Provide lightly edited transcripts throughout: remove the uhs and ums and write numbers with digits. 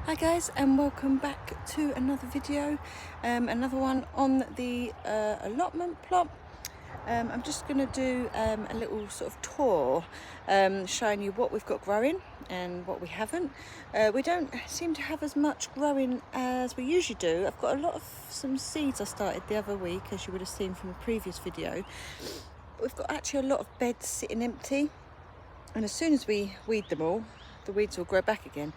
Hi guys, and welcome back to another video, another one on the allotment plot. I'm just going to do a little sort of tour showing you what we've got growing and what we haven't. We don't seem to have as much growing as we usually do. I've got a lot of some seeds I started the other week, as you would have seen from the previous video. We've got actually a lot of beds sitting empty, and as soon as we weed them all, the weeds will grow back again.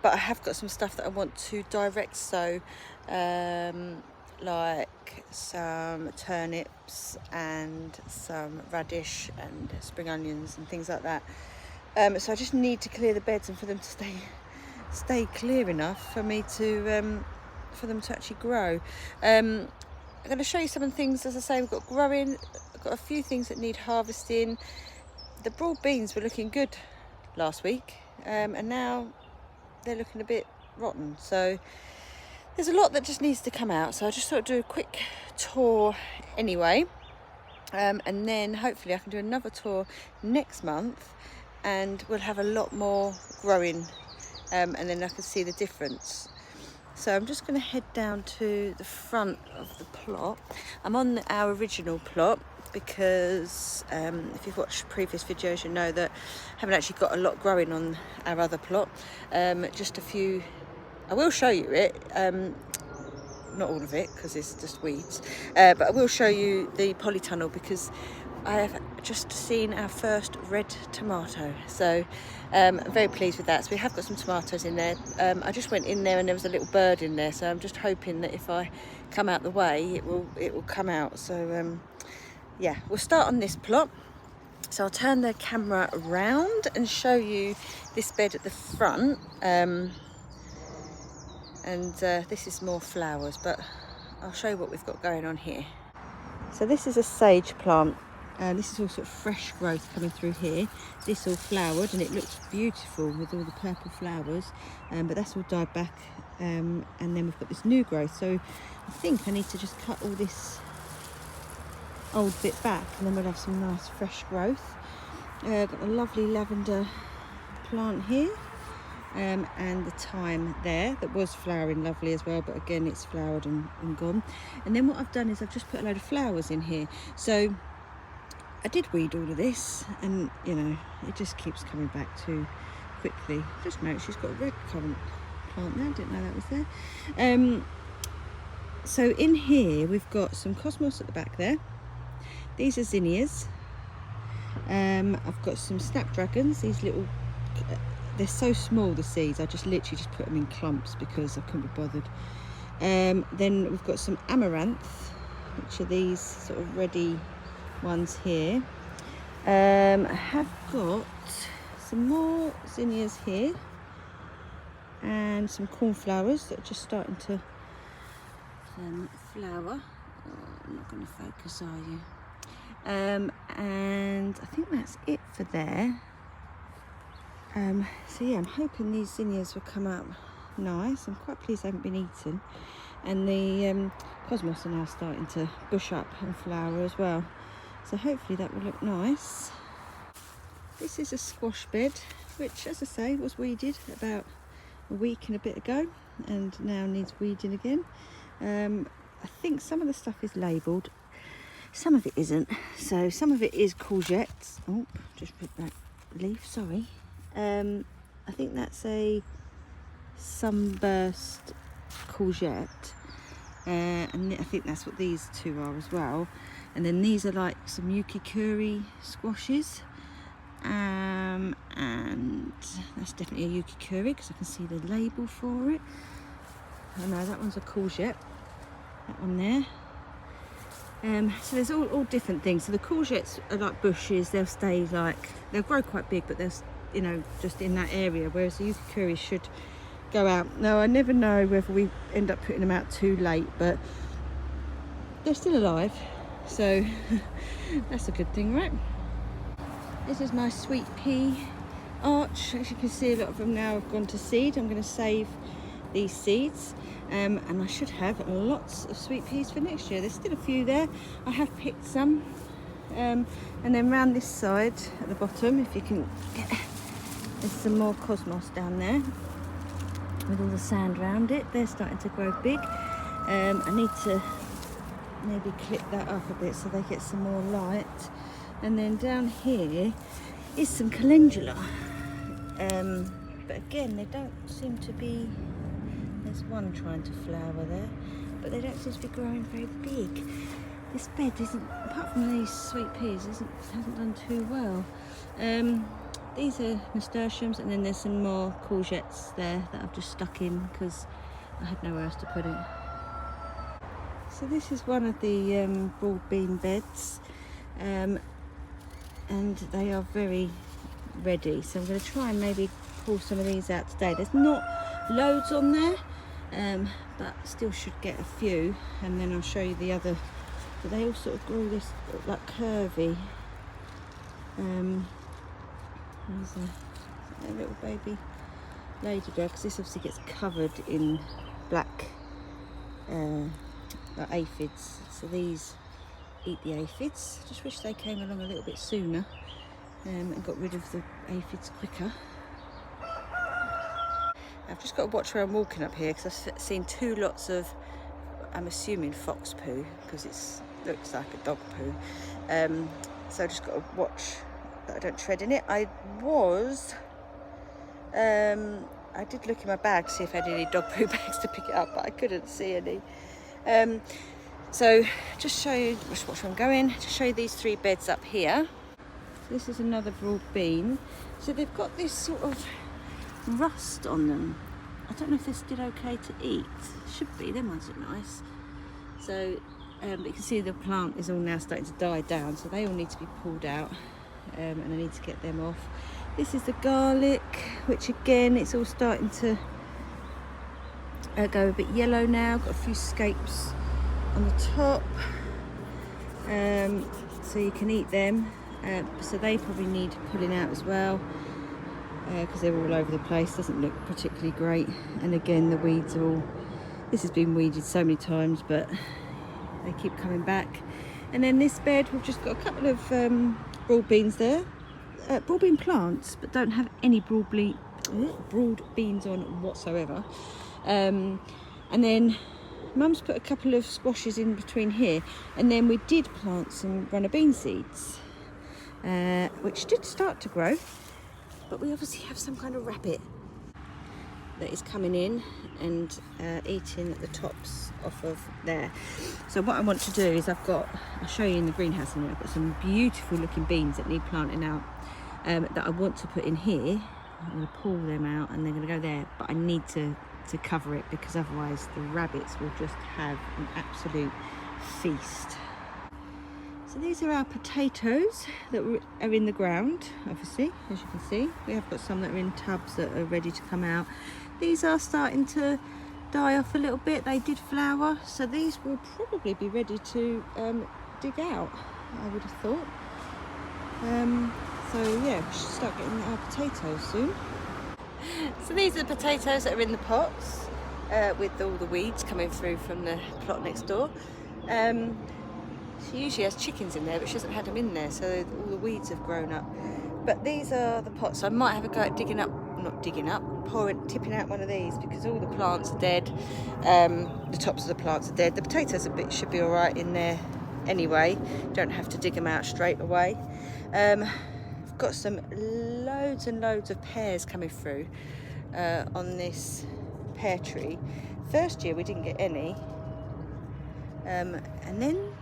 But I have got some stuff that I want to direct sow, like some turnips and some radish and spring onions and things like that. So I just need to clear the beds and for them to stay clear enough for me to for them to actually grow. I'm going to show you some of the things, as I say, we've got growing. I've got a few things that need harvesting. The broad beans were looking good last week, and now they're looking a bit rotten, so there's a lot that just needs to come out. So I just thought I'd do a quick tour anyway, and then hopefully I can do another tour next month and we'll have a lot more growing, and then I can see the difference. So I'm just going to head down to the front of the plot. I'm on our original plot because if you've watched previous videos, you know that I haven't actually got a lot growing on our other plot. Just a few. I will show you it, not all of it because it's just weeds, but I will show you the polytunnel because I have just seen our first red tomato, so I'm very pleased with that. So we have got some tomatoes in there. I just went in there and there was a little bird in there, so I'm just hoping that if I come out the way it will come out. So yeah, we'll start on this plot. So I'll turn the camera around and show you this bed at the front, and this is more flowers, but I'll show you what we've got going on here. So this is a sage plant. This is all sort of fresh growth coming through here. This all flowered and it looks beautiful with all the purple flowers, but that's all died back, and then we've got this new growth. So I think I need to just cut all this old bit back and then we'll have some nice fresh growth. Got a lovely lavender plant here, and the thyme there that was flowering lovely as well, but again it's flowered and gone. And then what I've done is I've just put a load of flowers in here. So I did weed all of this, and you know, it just keeps coming back too quickly. Just note she's got a red currant plant there, didn't know that was there. So in here we've got some cosmos at the back there. These are zinnias. I've got some snapdragons. These little, they're so small, the seeds, I just literally just put them in clumps because I couldn't be bothered. Then we've got some amaranth, which are these sort of ready ones here. I have got some more zinnias here and some cornflowers that are just starting to flower. Oh, I'm not going to focus, are you? And I think that's it for there. So yeah, I'm hoping these zinnias will come out nice. I'm quite pleased they haven't been eaten, and the cosmos are now starting to bush up and flower as well. So hopefully that will look nice. This is a squash bed, which, as I say, was weeded about a week and a bit ago and now needs weeding again. I think some of the stuff is labelled, some of it isn't. So some of it is courgettes. Oh, just ripped that leaf, sorry. I think that's a sunburst courgette, and I think that's what these two are as well. And then these are like some yukikuri squashes, and that's definitely a yukikuri because I can see the label for it. I know that one's a courgette, that one there. So there's all different things. So the courgettes are like bushes, they'll stay like, they'll grow quite big, but they're, you know, just in that area, whereas the yukikuri should go out. Now I never know whether we end up putting them out too late, but they're still alive, so that's a good thing, right? This is my sweet pea arch. As you can see, a lot of them now have gone to seed. I'm going to save these seeds, and I should have lots of sweet peas for next year. There's still a few there. I have picked some, and then round this side at the bottom, if you can get, there's some more cosmos down there. with all the sand around it. They're starting to grow big. I need to maybe clip that up a bit so they get some more light. And then down here is some calendula. But again, they don't seem to be, there's one trying to flower there, but they don't seem to be growing very big. This bed isn't, apart from these sweet peas, hasn't done too well. These are nasturtiums, and then there's some more courgettes there that I've just stuck in because I had nowhere else to put it. So this is one of the broad bean beds, and they are very ready. So I'm going to try and maybe pull some of these out today. There's not loads on there, but still should get a few, and then I'll show you the other. But they all sort of grow this like curvy. There's a little baby ladybird, because this obviously gets covered in black like aphids. So these eat the aphids. Just wish they came along a little bit sooner and got rid of the aphids quicker. I've just got to watch where I'm walking up here, because I've seen two lots of, I'm assuming fox poo, because it looks like a dog poo. So I just got to watch that I don't tread in it. I did look in my bag to see if I had any dog poo bags to pick it up, but I couldn't see any. So just show you, just watch where I'm going, just show you these three beds up here. This is another broad bean. So they've got this sort of rust on them. I don't know if they're still okay to eat. Should be, them ones are nice. So but you can see the plant is all now starting to die down, so they all need to be pulled out, and I need to get them off. This is the garlic, which again, it's all starting to go a bit yellow now. Got a few scapes on the top, so you can eat them. So they probably need pulling out as well, because they're all over the place. Doesn't look particularly great. And again, the weeds are all, this has been weeded so many times, but they keep coming back. And then this bed, we've just got a couple of broad beans there, broad bean plants, but don't have any broad beans on whatsoever. And then Mum's put a couple of squashes in between here, and then we did plant some runner bean seeds, which did start to grow, but we obviously have some kind of rabbit that is coming in and eating the tops off of there. So what I want to do is I'll show you in the greenhouse in there, I've got some beautiful looking beans that need planting out, that I want to put in here. I'm going to pull them out and they're going to go there, but I need to cover it, because otherwise the rabbits will just have an absolute feast. So these are our potatoes that are in the ground, obviously, as you can see. We have got some that are in tubs that are ready to come out. These are starting to die off a little bit. They did flower, so these will probably be ready to dig out, I would have thought. So yeah, we should start getting our potatoes soon. So these are the potatoes that are in the pots, with all the weeds coming through from the plot next door. She usually has chickens in there, but she hasn't had them in there, so all the weeds have grown up. But these are the pots, so I might have a go at tipping out one of these, because all the plants are dead. The tops of the plants are dead. The potatoes should be all right in there anyway. Don't have to dig them out straight away. I've got some loads and loads of pears coming through on this pear tree. First year we didn't get any, and then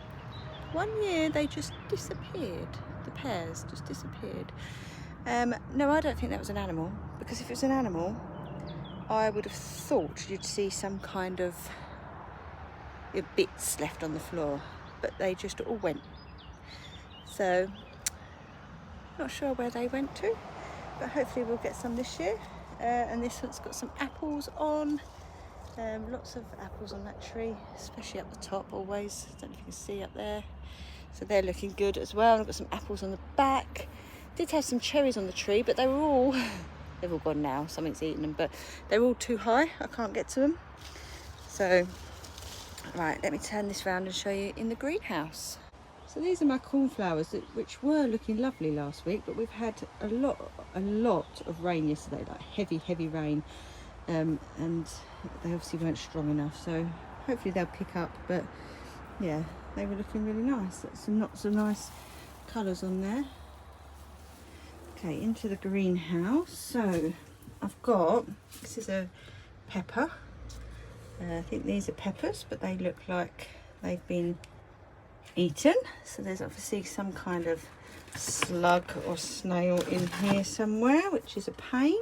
one year they just disappeared. The pears just disappeared. No, I don't think that was an animal, because if it was an animal, I would have thought you'd see some kind of bits left on the floor, but they just all went. So, not sure where they went to, but hopefully we'll get some this year. And this one's got some apples on. Lots of apples on that tree, especially up the top always. I don't know if you can see up there. So they're looking good as well. And I've got some apples on the back. Did have some cherries on the tree, but they were all, they've all gone now, something's eaten them, but they're all too high. I can't get to them. So, right, let me turn this round and show you in the greenhouse. So these are my cornflowers, which were looking lovely last week, but we've had a lot of rain yesterday, like heavy rain. and they obviously weren't strong enough, so hopefully they'll pick up. But yeah, they were looking really nice. That's some lots of nice colours on there. Okay, into the greenhouse. So I've got, this is a pepper. I think these are peppers, but they look like they've been eaten. So there's obviously some kind of slug or snail in here somewhere, which is a pain.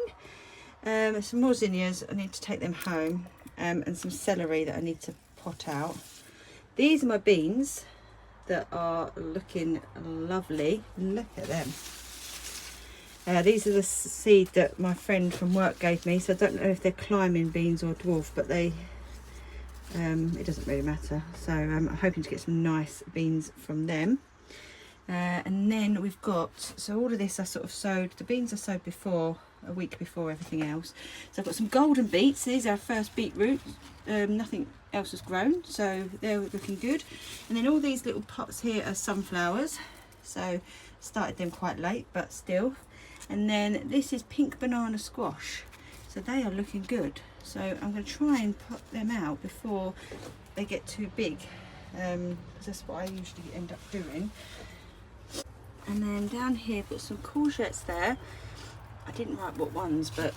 There's some more zinnias, I need to take them home, and some celery that I need to pot out. These are my beans that are looking lovely. Look at them. These are the seed that my friend from work gave me, so I don't know if they're climbing beans or dwarf, but they it doesn't really matter. So I'm hoping to get some nice beans from them. And then we've got, so all of this I sort of sowed, the beans I sowed before, a week before everything else. So I've got some golden beets. These are our first beetroot. Nothing else has grown, so they're looking good. And then all these little pots here are sunflowers. So started them quite late, but still. And then this is pink banana squash. So they are looking good. So I'm going to try and put them out before they get too big, because that's what I usually end up doing. And then down here I've got some courgettes there. I didn't write what ones, but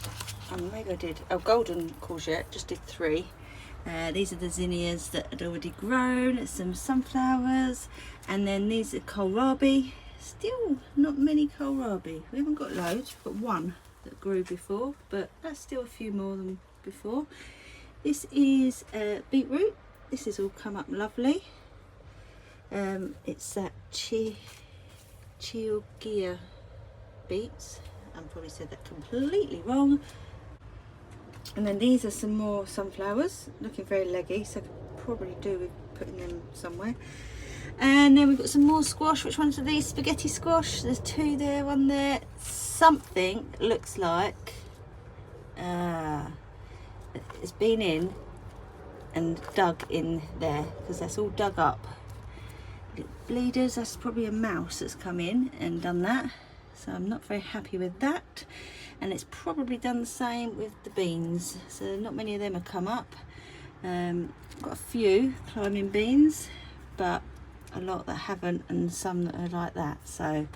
maybe I did. Oh, golden courgette, just did 3. These are the zinnias that had already grown, some sunflowers, and then these are kohlrabi. Still not many kohlrabi. We haven't got loads, we've got 1 that grew before, but that's still a few more than before. This is beetroot. This has all come up lovely. It's that Chioggia beets. I probably said that completely wrong. And then these are some more sunflowers, looking very leggy, so I could probably do with putting them somewhere. And then we've got some more squash. Which ones are these? Spaghetti squash. There's 2 there, 1 there. Something looks like it's been in and dug in there, because that's all dug up. Bleeders, that's probably a mouse that's come in and done that. So I'm not very happy with that. And it's probably done the same with the beans. So not many of them have come up. Got a few climbing beans, but a lot that haven't, and some that are like that. So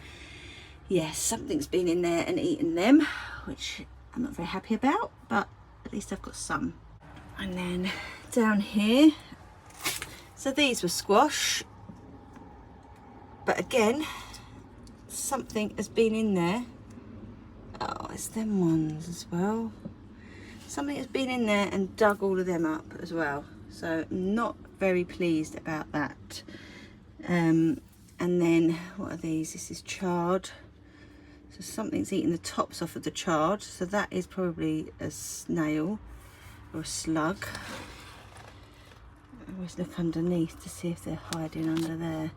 yes, something's been in there and eaten them, which I'm not very happy about, but at least I've got some. And then down here, so these were squash, but again, something has been in there. Oh, it's them ones as well. Something has been in there and dug all of them up as well. So not very pleased about that. And then what are these? This is chard. So something's eaten the tops off of the chard. So that is probably a snail or a slug. I always look underneath to see if they're hiding under there.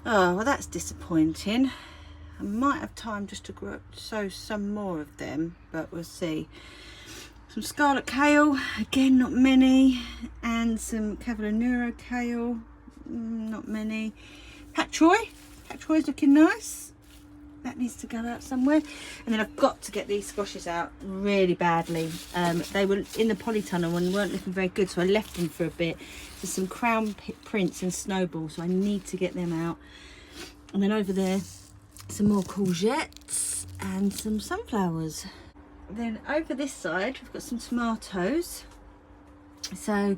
Oh, well, that's disappointing. I might have time just to sow some more of them, but we'll see. Some scarlet kale, again not many, and some Cavallonero kale, not many. Patroy's looking nice. That needs to go out somewhere. And then I've got to get these squashes out really badly. They were in the polytunnel and weren't looking very good, so I left them for a bit. There's some crown prints and snowballs, so I need to get them out. And then over there, some more courgettes and some sunflowers. Then over this side, we've got some tomatoes. So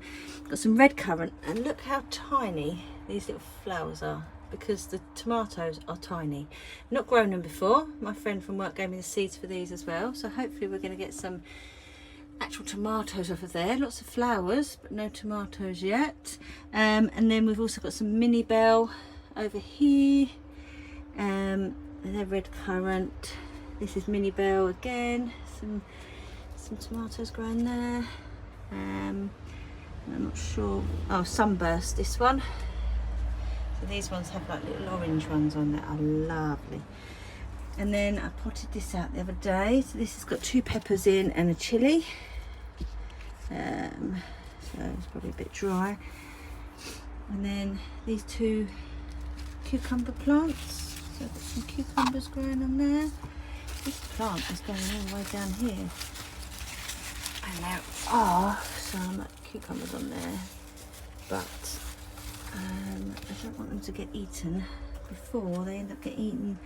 got some red currant, and look how tiny these little flowers are, because the tomatoes are tiny. Not grown them before. My friend from work gave me the seeds for these as well, so hopefully we're going to get some actual tomatoes off of there. Lots of flowers, but no tomatoes yet. And then we've also got some mini bell over here. And they're red currant. This is mini bell again. Some tomatoes growing there. I'm not sure. Oh, sunburst, this one. So these ones have like little orange ones on that are lovely. And then I potted this out the other day. So this has got 2 peppers in and a chilli. So it's probably a bit dry. And then these 2 cucumber plants. So I've got some cucumbers growing on there. This plant is going all the way down here. And there are some cucumbers on there, but I don't want them to get eaten before they end up getting eaten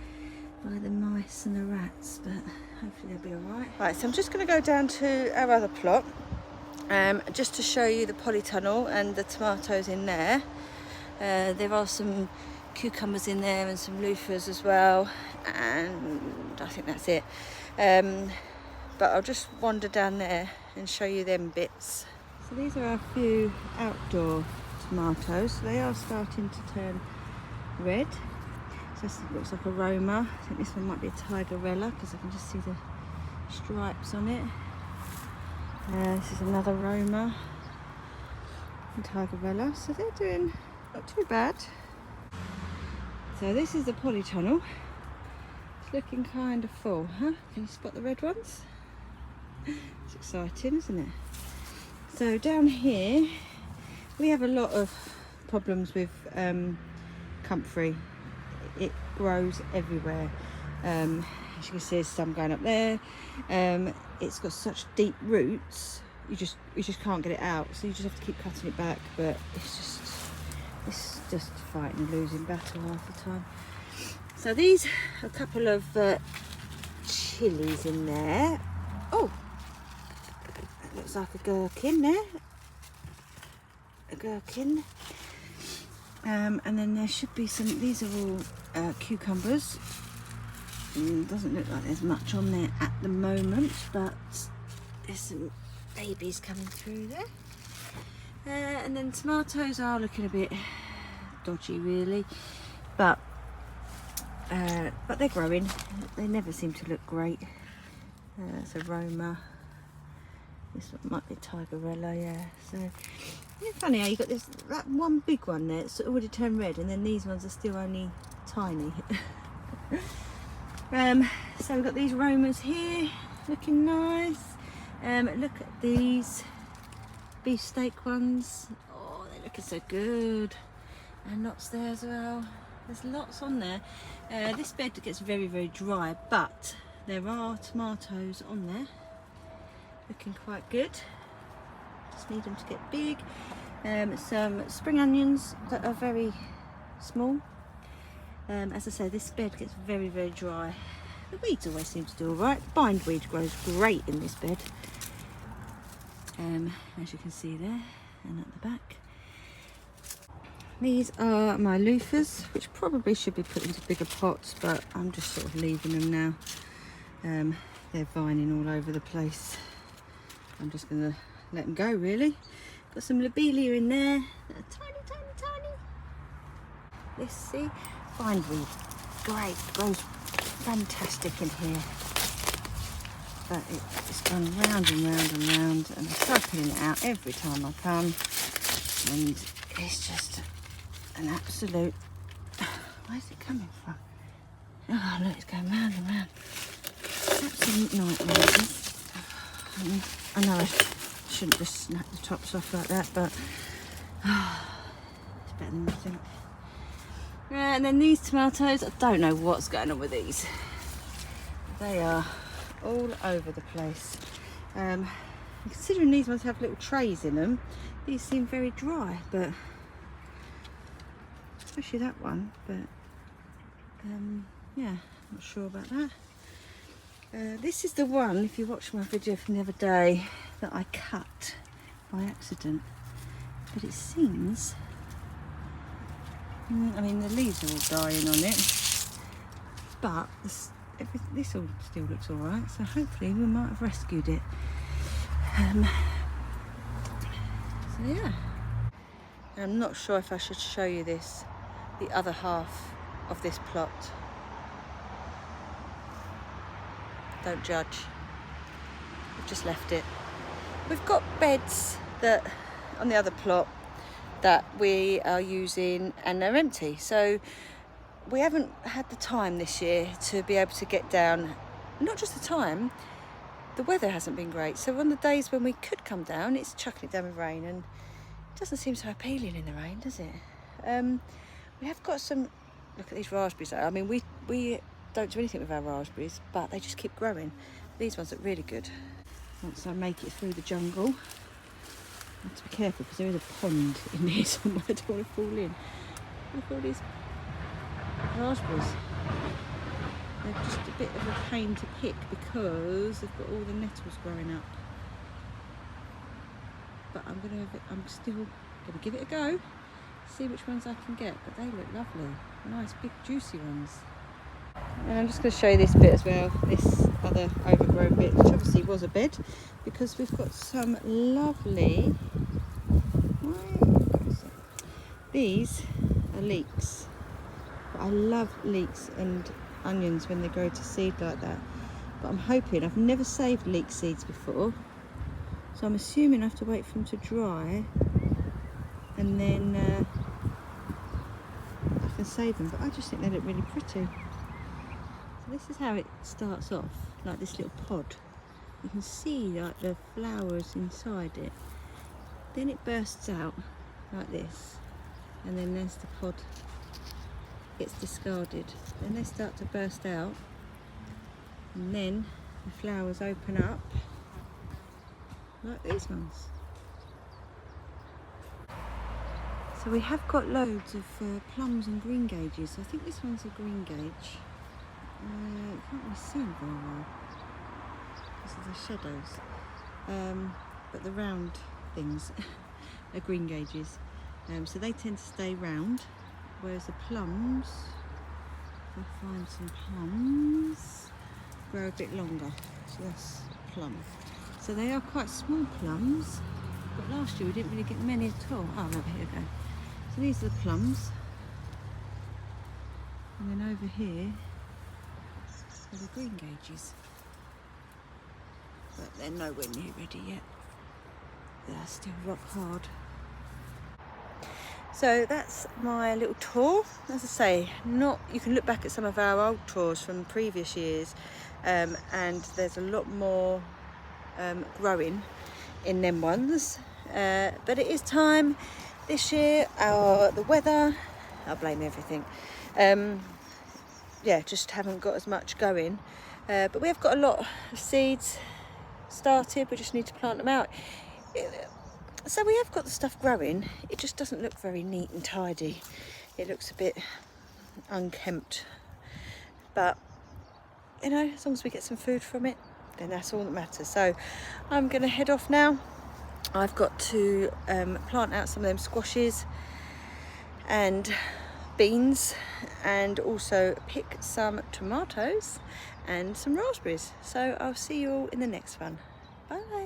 by the mice and the rats, but hopefully they'll be alright. Right, so I'm just going to go down to our other plot just to show you the polytunnel and the tomatoes in there. There are some cucumbers in there and some loofahs as well, and I think that's it. But I'll just wander down there and show you them bits. So these are our few outdoor tomatoes. So they are starting to turn red. So this looks like a Roma. I think this one might be a Tigerella because I can just see the stripes on it. This is another Roma and Tigerella. So they're doing not too bad. So this is the polytunnel. It's looking kind of full, huh? Can you spot the red ones? It's exciting, isn't it? So down here we have a lot of problems with comfrey. It grows everywhere. As you can see, there's some going up there. It's got such deep roots, you just can't get it out. So you just have to keep cutting it back. But it's just fighting a losing battle half the time. So these are a couple of chilies in there. Oh, that looks like a gherkin there. A gherkin. And then there should be some, these are all cucumbers. Doesn't look like there's much on there at the moment, but there's some babies coming through there. And then tomatoes are looking a bit dodgy really, but they're growing. They never seem to look great. It's a Roma. This one might be Tigerella, yeah. So yeah, funny how you got that one big one there. It's already turned red, and then these ones are still only tiny. So we've got these Romas here, looking nice. Look at these beefsteak ones. Oh, they're looking so good. And lots there as well. There's lots on there. This bed gets very, very dry, but there are tomatoes on there. Looking quite good. Just need them to get big. Some spring onions that are very small. As I say, this bed gets very, very dry. The weeds always seem to do all right. Bindweed grows great in this bed. As you can see there, and at the back. These are my loofahs, which probably should be put into bigger pots, but I'm just sort of leaving them now. They're vining all over the place. I'm just going to let them go, really. Got some lobelia in there that are tiny, tiny, tiny. Let's see. Bindweed, great, grows fantastic in here. But it's gone round and round and round, and I start pulling it out every time I come. And it's just an absolute, where's it coming from? Oh look, it's going round and round. Absolute nightmare. I know I shouldn't just snap the tops off like that, but it's better than nothing. And then these tomatoes, I don't know what's going on with these. They are all over the place. Considering these ones have little trays in them, these seem very dry, but especially that one, but yeah, not sure about that. This is the one, if you watched my video from the other day, that I cut by accident, but it seems, I mean the leaves are all dying on it, but this all still looks alright, so hopefully we might have rescued it. So yeah, I'm not sure if I should show you this, the other half of this plot. Don't judge, we've just left it. We've got beds that on the other plot that we are using and they're empty, so we haven't had the time this year to be able to get down. Not just the time, the weather hasn't been great, so on the days when we could come down, it's chucking it down with rain, and it doesn't seem so appealing in the rain, does it? We have got some, look at these raspberries. I mean, we don't do anything with our raspberries, but they just keep growing. These ones look really good. once I make it through the jungle. I have to be careful because there is a pond in here somewhere. I don't want to fall in. Look at all these raspberries. They're just a bit of a pain to pick because they've got all the nettles growing up. But I'm still gonna give it a go, see which ones I can get. But they look lovely, nice big juicy ones. And I'm just going to show you this bit as well, this other overgrown bit, which obviously was a bed, because we've got some lovely, these are leeks. But I love leeks and onions when they grow to seed like that. But I'm hoping, I've never saved leek seeds before, so I'm assuming I have to wait for them to dry and then I can save them. But I just think they look really pretty. So this is how it starts off, like this little pod. You can see like the flowers inside it. Then it bursts out like this, and then there's the pod, gets discarded. Then they start to burst out, and then the flowers open up like these ones. So we have got loads of plums and green gages. I think this one's a green gauge. You can't really see them very well because of the shadows, but the round things are green gauges, so they tend to stay round, whereas the plums, if I find some plums, grow a bit longer. So that's plum. So they are quite small plums, but last year we didn't really get many at all. Oh look, here we go. So these are the plums, and then over here are the green gauges, but they're nowhere near ready yet. They're still rock hard. So that's my little tour. As I say, you can look back at some of our old tours from previous years, and there's a lot more growing in them ones. But it is time this year. The weather, I'll blame everything. Yeah, just haven't got as much going. But we have got a lot of seeds started. We just need to plant them out. So we have got the stuff growing. It just doesn't look very neat and tidy. It looks a bit unkempt. But you know, as long as we get some food from it, then that's all that matters. So I'm going to head off now. I've got to plant out some of them squashes and beans, and also pick some tomatoes and some raspberries. So I'll see you all in the next one. Bye.